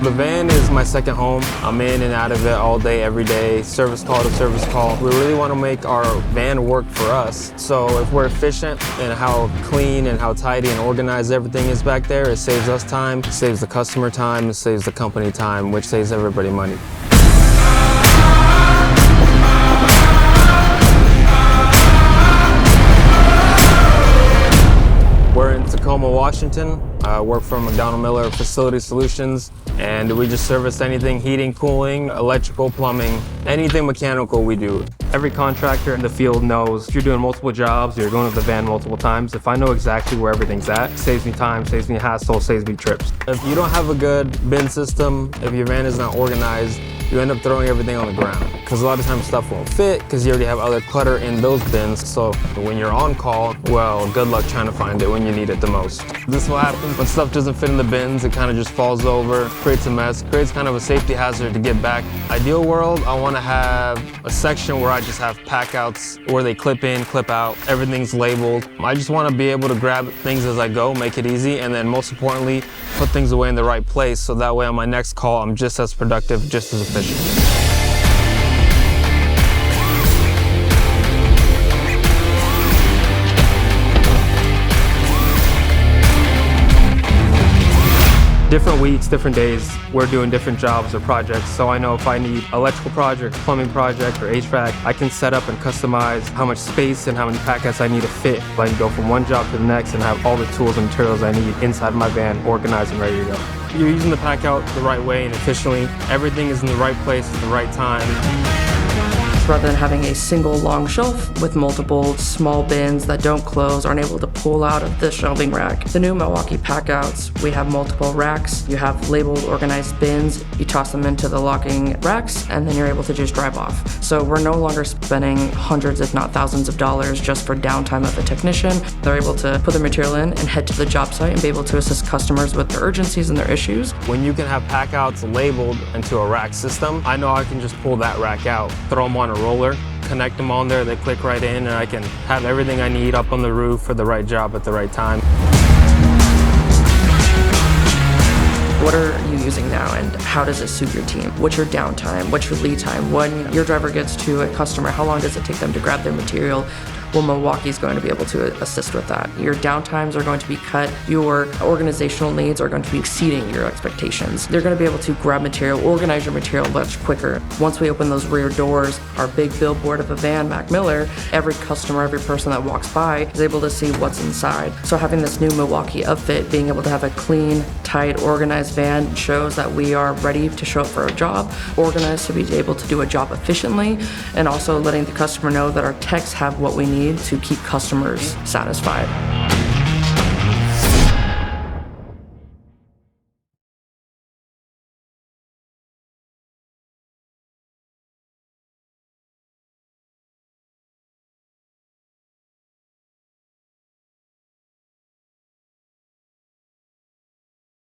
The van is my second home. I'm in and out of it all day, every day, service call to service call. We really want to make our van work for us. So if we're efficient in how clean and how tidy and organized everything is back there, it saves us time, it saves the customer time, it saves the company time, which saves everybody money. We're in Tacoma, Washington. I work for McDonald Miller Facility Solutions, and we just service anything heating, cooling, electrical, plumbing, anything mechanical we do. Every contractor in the field knows if you're doing multiple jobs, you're going to the van multiple times. If I know exactly where everything's at, it saves me time, saves me hassle, saves me trips. If you don't have a good bin system, if your van is not organized, you end up throwing everything on the ground. Because a lot of times stuff won't fit because you already have other clutter in those bins. So when you're on call, well, good luck trying to find it when you need it the most. This is what happens when stuff doesn't fit in the bins. It kind of just falls over, creates a mess, creates kind of a safety hazard to get back. Ideal world, I want to have a section where I just have packouts where they clip in, clip out, everything's labeled. I just want to be able to grab things as I go, make it easy, and then most importantly, put things away in the right place so that way on my next call, I'm just as productive, just as efficient. Different weeks, different days, we're doing different jobs or projects. So I know if I need electrical project, plumbing project, or HVAC, I can set up and customize how much space and how many packouts I need to fit. I can go from one job to the next and have all the tools and materials I need inside my van, organized and ready to go. You're using the packout the right way and efficiently. Everything is in the right place at the right time. Rather than having a single long shelf with multiple small bins that don't close, aren't able to pull out of the shelving rack. The new Milwaukee packouts, we have multiple racks. You have labeled, organized bins. You toss them into the locking racks, and then you're able to just drive off. So we're no longer spending hundreds, if not thousands of dollars just for downtime of a technician. They're able to put their material in and head to the job site and be able to assist customers with their urgencies and their issues. When you can have packouts labeled into a rack system, I know I can just pull that rack out, throw them on a roller, connect them on there, they click right in, and I can have everything I need up on the roof for the right job at the right time. What are you using now and how does it suit your team? What's your downtime? What's your lead time? When your driver gets to a customer, how long does it take them to grab their material? Well, Milwaukee is going to be able to assist with that. Your downtimes are going to be cut. Your organizational needs are going to be exceeding your expectations. They're going to be able to grab material, organize your material much quicker. Once we open those rear doors, our big billboard of a van, Mac Miller, every customer, every person that walks by is able to see what's inside. So having this new Milwaukee outfit, being able to have a clean, tight, organized van shows that we are ready to show up for a job, organized to be able to do a job efficiently, and also letting the customer know that our techs have what we need to keep customers satisfied.